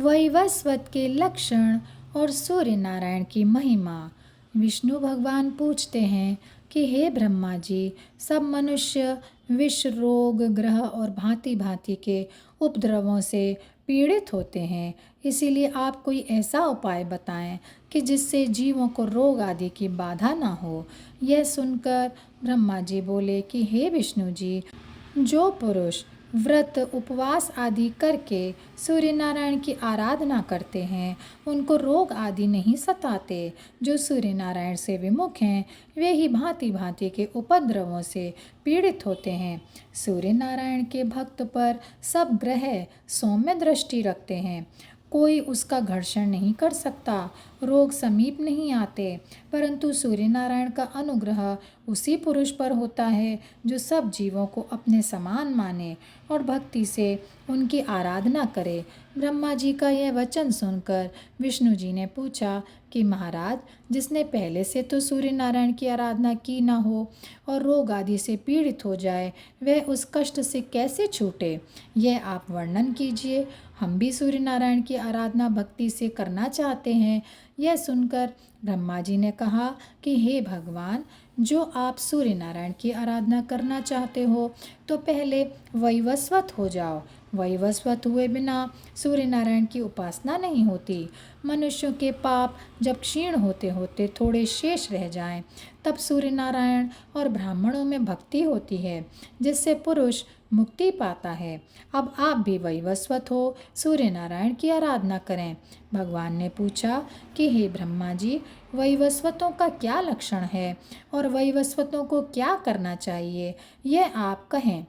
वैवस्वत के लक्षण और सूर्य नारायण की महिमा। विष्णु भगवान पूछते हैं कि हे ब्रह्मा जी, सब मनुष्य विष, रोग, ग्रह और भांति भांति के उपद्रवों से पीड़ित होते हैं। इसीलिए आप कोई ऐसा उपाय बताएं कि जिससे जीवों को रोग आदि की बाधा ना हो। यह सुनकर ब्रह्मा जी बोले कि हे विष्णु जी, जो पुरुष व्रत, उपवास आदि करके सूर्य नारायण की आराधना करते हैं उनको रोग आदि नहीं सताते। जो सूर्य नारायण से विमुख हैं वे ही भांति भांति के उपद्रवों से पीड़ित होते हैं। सूर्य नारायण के भक्त पर सब ग्रह सौम्य दृष्टि रखते हैं। कोई उसका घर्षण नहीं कर सकता, रोग समीप नहीं आते। परंतु सूर्य नारायण का अनुग्रह उसी पुरुष पर होता है जो सब जीवों को अपने समान माने और भक्ति से उनकी आराधना करे। ब्रह्मा जी का यह वचन सुनकर विष्णु जी ने पूछा कि महाराज, जिसने पहले से तो सूर्य नारायण की आराधना की न हो और रोग आदि से पीड़ित हो जाए, वह उस कष्ट से कैसे छूटे, यह आप वर्णन कीजिए। हम भी सूर्य नारायण की आराधना भक्ति से करना चाहते हैं। यह सुनकर ब्रह्मा जी ने कहा कि हे भगवान, जो आप सूर्य नारायण की आराधना करना चाहते हो तो पहले वैवस्वत हो जाओ। वैवस्वत हुए बिना सूर्य नारायण की उपासना नहीं होती। मनुष्यों के पाप जब क्षीण होते होते थोड़े शेष रह जाएं, तब सूर्य नारायण और ब्राह्मणों में भक्ति होती है, जिससे पुरुष मुक्ति पाता है। अब आप भी वैवस्वत हो, सूर्य नारायण की आराधना करें। भगवान ने पूछा कि हे ब्रह्मा जी, वैवस्वतों का क्या लक्षण है और वैवस्वतों को क्या करना चाहिए, यह आप कहें।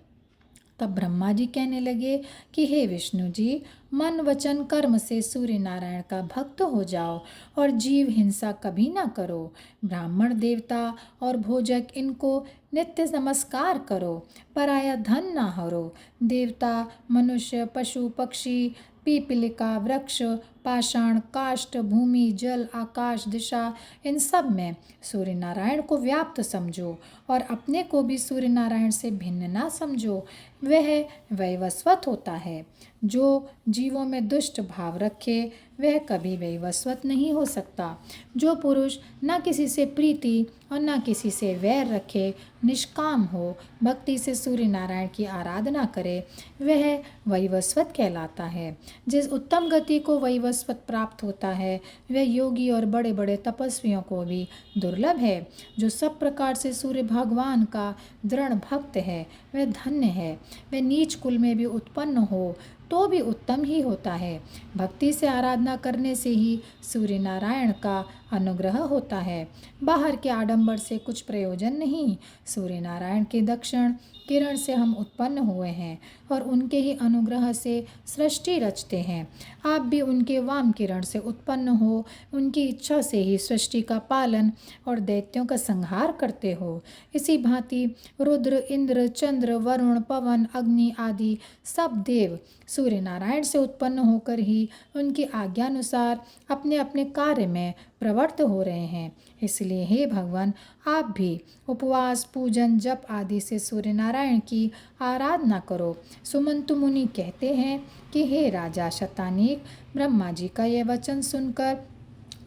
तब ब्रह्मा जी कहने लगे कि हे विष्णु जी, मन, वचन, कर्म से सूर्य नारायण का भक्त हो जाओ और जीव हिंसा कभी ना करो। ब्राह्मण, देवता और भोजक, इनको नित्य नमस्कार करो। पराया धन ना हरो। देवता, मनुष्य, पशु, पक्षी, पीपलिका, वृक्ष, पाषाण, काष्ठ, भूमि, जल, आकाश, दिशा, इन सब में सूर्य नारायण को व्याप्त समझो और अपने को भी सूर्य नारायण से भिन्न ना समझो। वह वैवस्वत होता है। जो जीवों में दुष्ट भाव रखे वह कभी वैवस्वत नहीं हो सकता। जो पुरुष न किसी से प्रीति और न किसी से वैर रखे, निष्काम हो, भक्ति से सूर्य नारायण की आराधना करे, वह वैवस्वत कहलाता है। जिस उत्तम गति को वैवस्वत प्राप्त होता है वह योगी और बड़े बड़े तपस्वियों को भी दुर्लभ है। जो सब प्रकार से सूर्य भगवान का दृढ़ भक्त है वह धन्य है। वह नीच कुल में भी उत्पन्न हो तो भी उत्तम ही होता है। भक्ति से आराधना करने से ही सूर्य नारायण का अनुग्रह होता है। बाहर के आडंबर से कुछ प्रयोजन नहीं। सूर्य नारायण के दक्षिण किरण से हम उत्पन्न हुए हैं और उनके ही अनुग्रह से सृष्टि रचते हैं। आप भी उनके वाम किरण से उत्पन्न हो, उनकी इच्छा से ही सृष्टि का पालन और दैत्यों का संहार करते हो। इसी भांति रुद्र, इंद्र, चंद्र, वरुण, पवन, अग्नि आदि सब देव सूर्य नारायण से उत्पन्न होकर ही उनकी आज्ञानुसार अपने अपने कार्य में प्रवृत्त हो रहे हैं। इसलिए हे भगवान, आप भी उपवास, पूजन, जप आदि से सूर्य नारायण की आराधना करो। सुमंतु मुनि कहते हैं कि हे राजा शतानीक, ब्रह्मा जी का यह वचन सुनकर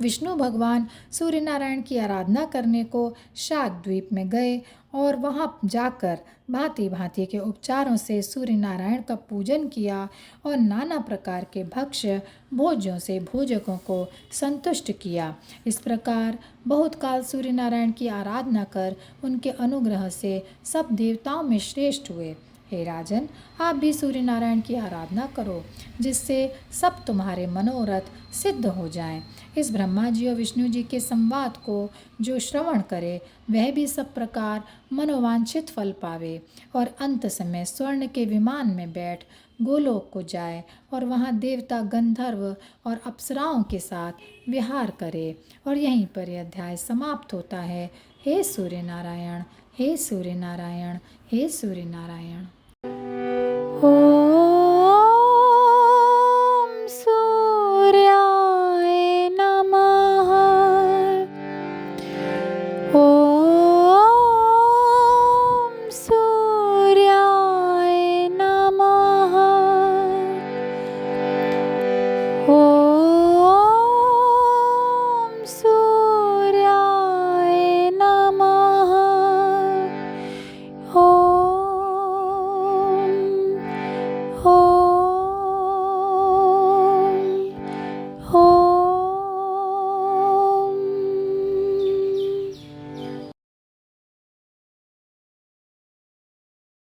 विष्णु भगवान सूर्य नारायण की आराधना करने को शाकद्वीप में गए और वहां जाकर भांति भांति के उपचारों से सूर्य नारायण का पूजन किया और नाना प्रकार के भक्ष्य भोज्यों से भोजकों को संतुष्ट किया। इस प्रकार बहुत काल सूर्य नारायण की आराधना कर उनके अनुग्रह से सब देवताओं में श्रेष्ठ हुए। हे राजन, आप भी सूर्य नारायण की आराधना करो, जिससे सब तुम्हारे मनोरथ सिद्ध हो जाएं। इस ब्रह्मा जी और विष्णु जी के संवाद को जो श्रवण करे वह भी सब प्रकार मनोवांछित फल पावे और अंत समय स्वर्ण के विमान में बैठ गोलोक को जाए और वहाँ देवता, गंधर्व और अप्सराओं के साथ विहार करे। और यहीं पर यह अध्याय समाप्त होता है। हे सूर्य नारायण, हे सूर्य नारायण, हे सूर्य नारायण।